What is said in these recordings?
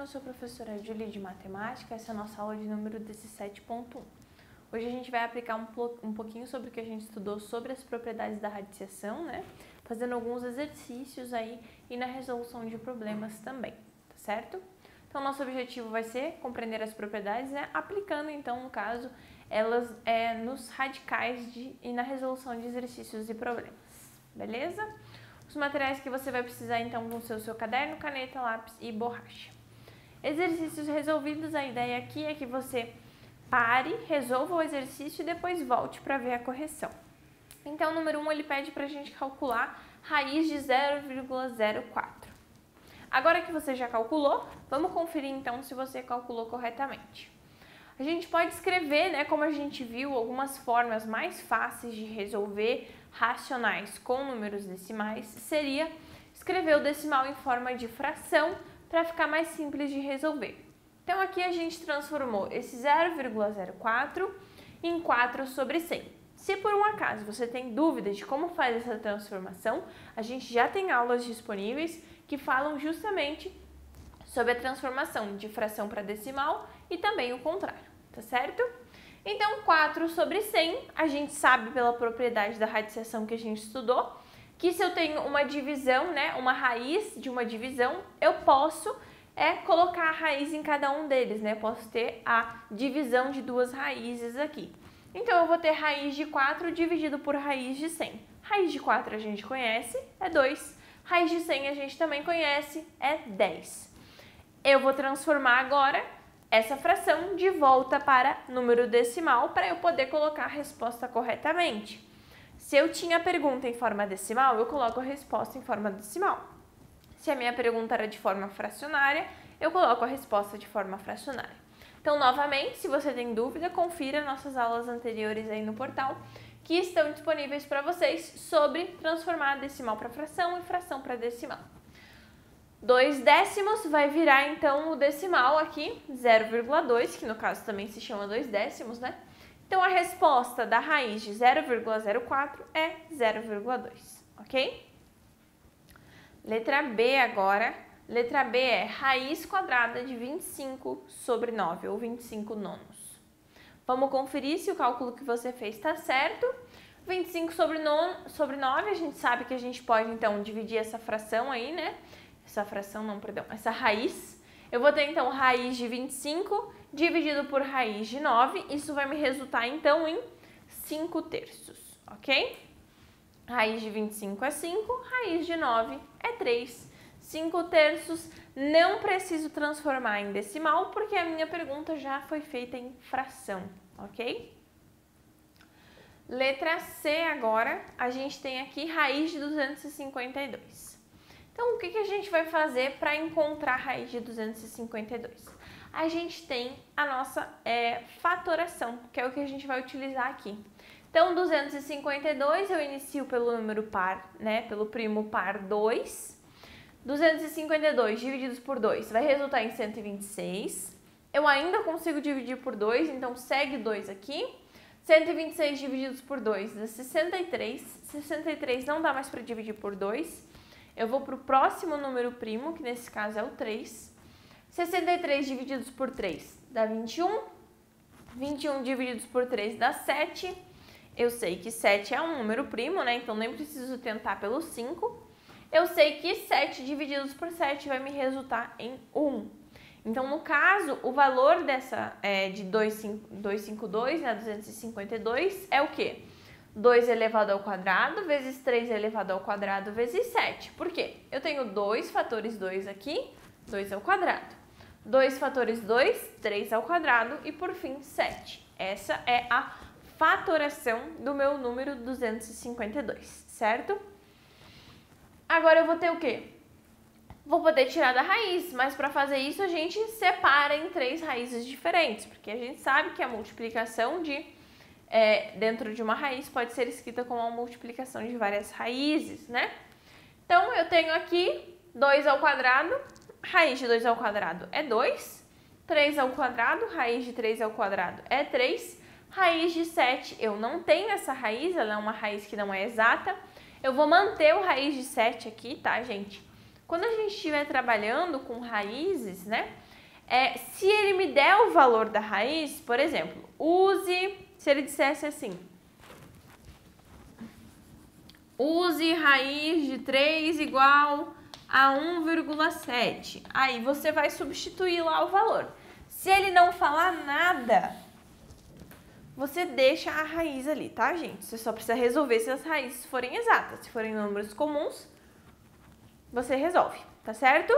eu sou a professora Julie de Matemática, essa é a nossa aula de número 17.1. Hoje a gente vai aplicar um pouquinho sobre o que a gente estudou sobre as propriedades da radiciação, né? Fazendo alguns exercícios aí e na resolução de problemas também, tá certo? Então, nosso objetivo vai ser compreender as propriedades, né? Aplicando, então, no caso, elas nos radicais e na resolução de exercícios e problemas, beleza? Os materiais que você vai precisar, então, vão ser o seu caderno, caneta, lápis e borracha. Exercícios resolvidos, a ideia aqui é que você pare, resolva o exercício e depois volte para ver a correção. Então, número 1, ele pede para a gente calcular raiz de 0,04. Agora que você já calculou, vamos conferir, então, se você calculou corretamente. A gente pode escrever, né, como a gente viu, algumas formas mais fáceis de resolver racionais com números decimais, seria escrever o decimal em forma de fração para ficar mais simples de resolver. Então, aqui a gente transformou esse 0,04 em 4 sobre 100. Se por um acaso você tem dúvidas de como faz essa transformação, a gente já tem aulas disponíveis que falam justamente sobre a transformação de fração para decimal e também o contrário, tá certo? Então, 4 sobre 100, a gente sabe pela propriedade da radiciação que a gente estudou, que se eu tenho uma divisão, né, uma raiz de uma divisão, eu posso colocar a raiz em cada um deles, né? Eu posso ter a divisão de duas raízes aqui. Então, eu vou ter raiz de 4 dividido por raiz de 100. Raiz de 4 a gente conhece, é 2. Raiz de 100 a gente também conhece, é 10. Eu vou transformar agora essa fração de volta para número decimal para eu poder colocar a resposta corretamente. Se eu tinha a pergunta em forma decimal, eu coloco a resposta em forma decimal. Se a minha pergunta era de forma fracionária, eu coloco a resposta de forma fracionária. Então, novamente, se você tem dúvida, confira nossas aulas anteriores aí no portal, que estão disponíveis para vocês sobre transformar decimal para fração e fração para decimal. 2 décimos vai virar, então, o decimal aqui, 0,2, que no caso também se chama 2 décimos, né? Então, a resposta da raiz de 0,04 é 0,2, ok? Letra B agora. Letra B é raiz quadrada de 25 sobre 9, ou 25 nonos. Vamos conferir se o cálculo que você fez está certo. 25 sobre 9, a gente sabe que a gente pode, então, dividir essa fração aí, né? Essa raiz. Eu vou ter, então, raiz de 25 dividido por raiz de 9. Isso vai me resultar, então, em 5 terços, ok? Raiz de 25 é 5, raiz de 9 é 3. 5 terços, não preciso transformar em decimal, porque a minha pergunta já foi feita em fração, ok? Letra C agora, a gente tem aqui raiz de 252. Então, o que a gente vai fazer para encontrar a raiz de 252? A gente tem a nossa fatoração, que é o que a gente vai utilizar aqui. Então, 252 eu inicio pelo número par, né? Pelo primo par 2. 252 divididos por 2 vai resultar em 126. Eu ainda consigo dividir por 2, então segue 2 aqui. 126 divididos por 2 dá 63. 63 não dá mais para dividir por 2. Eu vou para o próximo número primo, que nesse caso é o 3. 63 divididos por 3 dá 21. 21 divididos por 3 dá 7. Eu sei que 7 é um número primo, né? Então, nem preciso tentar pelo 5. Eu sei que 7 divididos por 7 vai me resultar em 1. Então, no caso, o valor dessa de 252, né, 252, é o quê? 2 elevado ao quadrado vezes 3 elevado ao quadrado vezes 7. Por quê? Eu tenho 2 fatores 2 aqui, 2 ao quadrado. 2 fatores 2, 3 ao quadrado e, por fim, 7. Essa é a fatoração do meu número 252, certo? Agora eu vou ter o quê? Vou poder tirar da raiz, mas para fazer isso a gente separa em 3 raízes diferentes, porque a gente sabe que a multiplicação dentro de uma raiz pode ser escrita como uma multiplicação de várias raízes, né? Então, eu tenho aqui 2 ao quadrado, raiz de 2 ao quadrado é 2, 3 ao quadrado, raiz de 3 ao quadrado é 3, raiz de 7, eu não tenho essa raiz, ela é uma raiz que não é exata. Eu vou manter o raiz de 7 aqui, tá, gente? Quando a gente estiver trabalhando com raízes, né, Se ele me der o valor da raiz, por exemplo, se ele dissesse assim, use raiz de 3 igual a 1,7. Aí você vai substituir lá o valor. Se ele não falar nada, você deixa a raiz ali, tá, gente? Você só precisa resolver se as raízes forem exatas. Se forem números comuns, você resolve, tá certo?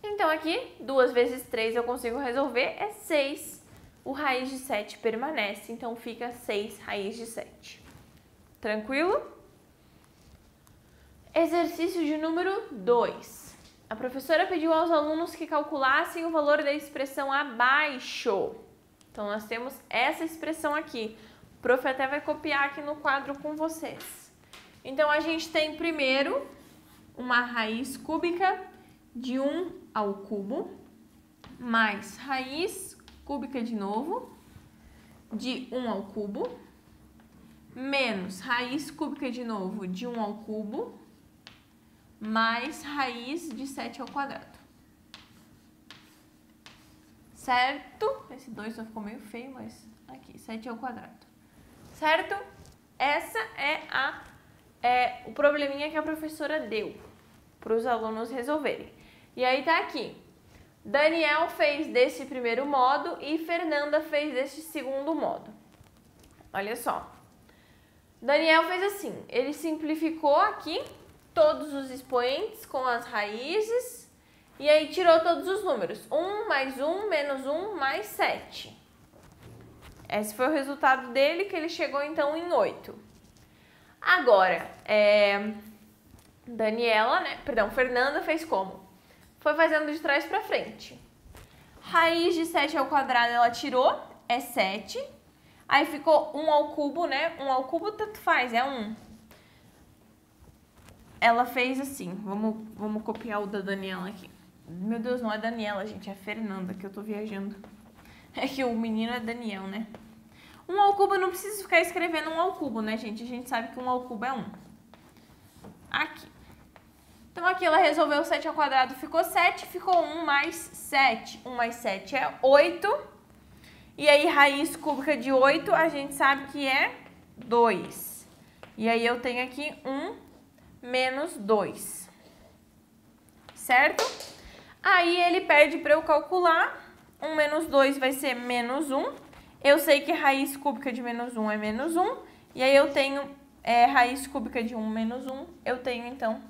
Então aqui, 2 vezes 3 eu consigo resolver, é 6. O raiz de 7 permanece, então fica 6 raiz de 7. Tranquilo? Exercício de número 2. A professora pediu aos alunos que calculassem o valor da expressão abaixo. Então, nós temos essa expressão aqui. O prof até vai copiar aqui no quadro com vocês. Então, a gente tem primeiro uma raiz cúbica de 1 ao cubo, mais raiz cúbica de novo, de 1 ao cubo, menos raiz cúbica de novo de 1 ao cubo, mais raiz de 7 ao quadrado. Certo? Esse 2 só ficou meio feio, mas aqui, 7 ao quadrado. Certo? Essa é o probleminha que a professora deu para os alunos resolverem. E aí tá aqui. Daniel fez desse primeiro modo e Fernanda fez desse segundo modo. Olha só. Daniel fez assim, ele simplificou aqui todos os expoentes com as raízes e aí tirou todos os números. 1 mais 1 menos 1 mais 7. Esse foi o resultado dele, que ele chegou então em 8. Agora, Fernanda fez como? Foi fazendo de trás para frente. Raiz de 7 ao quadrado ela tirou, é 7. Aí ficou 1 ao cubo, né? 1 ao cubo tanto faz, é 1. Ela fez assim, vamos copiar o da Daniela aqui. Meu Deus, não é Daniela, gente, é Fernanda que eu tô viajando. É que o menino é Daniel, né? 1 ao cubo eu não preciso ficar escrevendo 1 ao cubo, né, gente? A gente sabe que 1 ao cubo é 1. Aqui. Então aqui ela resolveu 7 ao quadrado, ficou 7, ficou 1 mais 7. 1 mais 7 é 8. E aí raiz cúbica de 8 a gente sabe que é 2. E aí eu tenho aqui 1 menos 2. Certo? Aí ele pede para eu calcular. 1 menos 2 vai ser menos 1. Eu sei que raiz cúbica de menos 1 é menos 1. E aí eu tenho raiz cúbica de 1 menos 1. Eu tenho, então,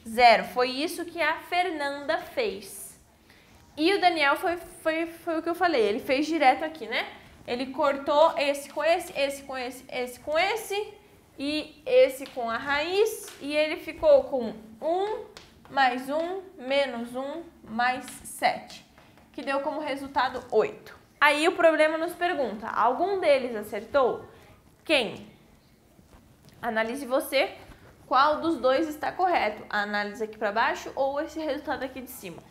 0. Foi isso que a Fernanda fez. E o Daniel foi o que eu falei. Ele fez direto aqui, né? Ele cortou esse com esse, esse com esse, esse com esse. E esse com a raiz. E ele ficou com 1 mais 1 menos 1 mais 7. Que deu como resultado 8. Aí o problema nos pergunta, algum deles acertou? Quem? Analise você qual dos dois está correto. A análise aqui para baixo ou esse resultado aqui de cima.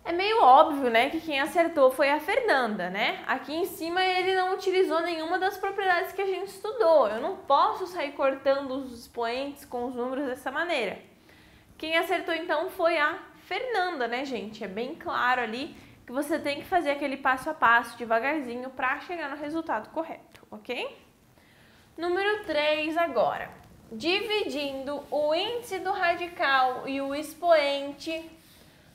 É meio óbvio, né, que quem acertou foi a Fernanda, né? Aqui em cima ele não utilizou nenhuma das propriedades que a gente estudou. Eu não posso sair cortando os expoentes com os números dessa maneira. Quem acertou então foi a Fernanda, né, gente? É bem claro ali que você tem que fazer aquele passo a passo, devagarzinho, para chegar no resultado correto, ok? Número 3 agora. Dividindo o índice do radical e o expoente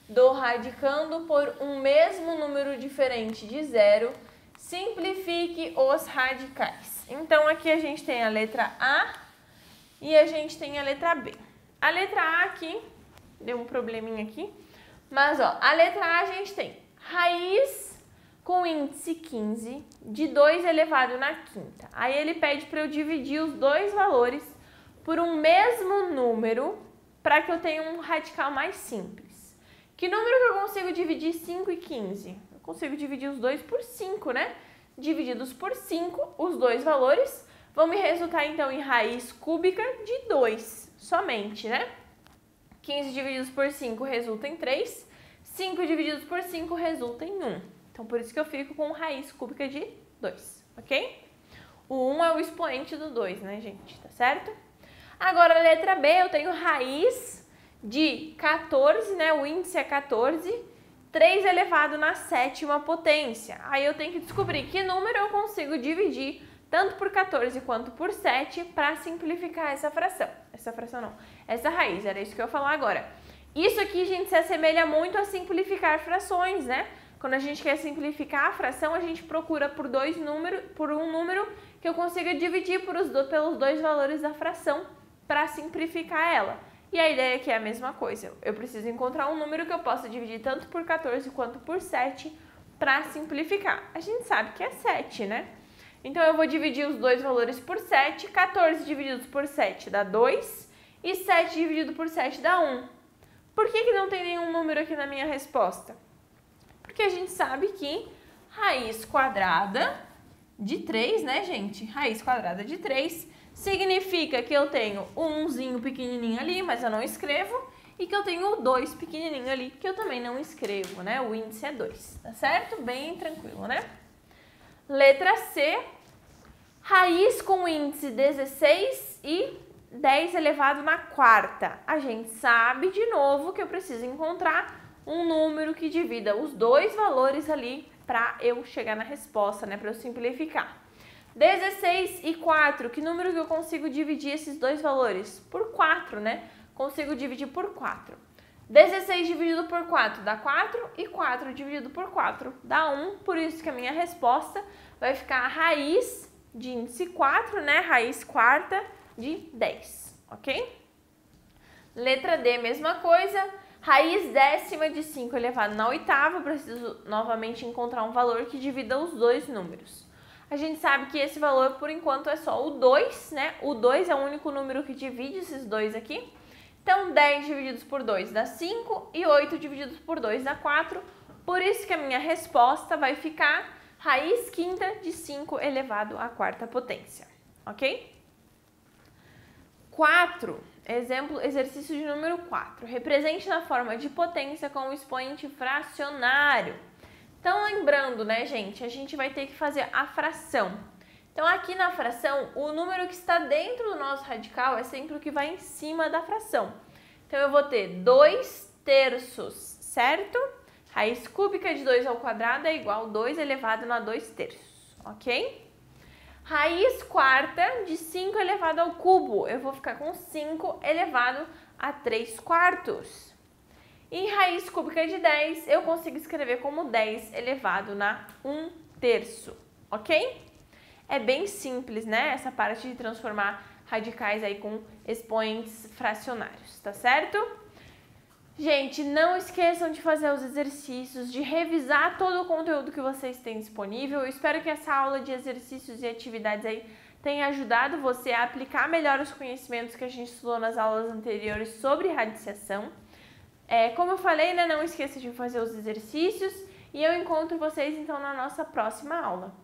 do radicando por um mesmo número diferente de 0, simplifique os radicais. Então, aqui a gente tem a letra A e a gente tem a letra B. A letra A aqui, deu um probleminha aqui, mas ó, a letra A a gente tem raiz com índice 15 de 2 elevado na quinta. Aí ele pede para eu dividir os dois valores por um mesmo número para que eu tenha um radical mais simples. Que número que eu consigo dividir 5 e 15? Eu consigo dividir os dois por 5, né? Divididos por 5, os dois valores vão me resultar então em raiz cúbica de 2 somente, né? 15 divididos por 5 resulta em 3, 5 divididos por 5 resulta em 1. Então, por isso que eu fico com raiz cúbica de 2, ok? O 1 é o expoente do 2, né, gente? Tá certo? Agora, a letra B, eu tenho raiz de 14, né? O índice é 14, 3 elevado na 7ª potência. Aí eu tenho que descobrir que número eu consigo dividir tanto por 14 quanto por 7 para simplificar essa fração. Essa fração não, essa raiz, era isso que eu ia falar agora. Isso aqui, gente, se assemelha muito a simplificar frações, né? Quando a gente quer simplificar a fração, a gente procura por um número que eu consiga dividir pelos dois valores da fração para simplificar ela. E a ideia aqui é a mesma coisa. Eu preciso encontrar um número que eu possa dividir tanto por 14 quanto por 7 para simplificar. A gente sabe que é 7, né? Então, eu vou dividir os dois valores por 7. 14 divididos por 7 dá 2 e 7 dividido por 7 dá 1. Por que não tem nenhum número aqui na minha resposta? Porque a gente sabe que raiz quadrada de 3, né, gente? Raiz quadrada de 3 significa que eu tenho um 1zinho pequenininho ali, mas eu não escrevo, e que eu tenho o 2 pequenininho ali, que eu também não escrevo, né? O índice é 2, tá certo? Bem tranquilo, né? Letra C, raiz com índice 16 e 10 elevado na 4ª. A gente sabe, de novo, que eu preciso encontrar um número que divida os dois valores ali para eu chegar na resposta, né? Para eu simplificar. 16 e 4, que número que eu consigo dividir esses dois valores? Por 4, né? Consigo dividir por 4. 16 dividido por 4 dá 4 e 4 dividido por 4 dá 1, por isso que a minha resposta vai ficar a raiz de índice 4, né? Raiz quarta de 10, ok? Letra D, mesma coisa. Raiz décima de 5 elevado na 8ª, eu preciso novamente encontrar um valor que divida os dois números. A gente sabe que esse valor, por enquanto, é só o 2, né? O 2 é o único número que divide esses dois aqui. Então, 10 divididos por 2 dá 5 e 8 divididos por 2 dá 4. Por isso que a minha resposta vai ficar raiz quinta de 5 elevado à 4ª potência, ok? 4, exemplo, exercício de número 4. Represente na forma de potência com o expoente fracionário. Então, lembrando, né, gente, a gente vai ter que fazer a fração. Então, aqui na fração, o número que está dentro do nosso radical é sempre o que vai em cima da fração. Então, eu vou ter 2/3, certo? Raiz cúbica de 2 ao quadrado é igual a 2 elevado na 2/3, ok? Raiz quarta de 5 elevado ao cubo, eu vou ficar com 5 elevado a 3/4. E raiz cúbica de 10, eu consigo escrever como 10 elevado na 1/3, ok? É bem simples, né? Essa parte de transformar radicais aí com expoentes fracionários, tá certo? Gente, não esqueçam de fazer os exercícios, de revisar todo o conteúdo que vocês têm disponível. Eu espero que essa aula de exercícios e atividades aí tenha ajudado você a aplicar melhor os conhecimentos que a gente estudou nas aulas anteriores sobre radiciação. Como eu falei, né, não esqueça de fazer os exercícios e eu encontro vocês então na nossa próxima aula.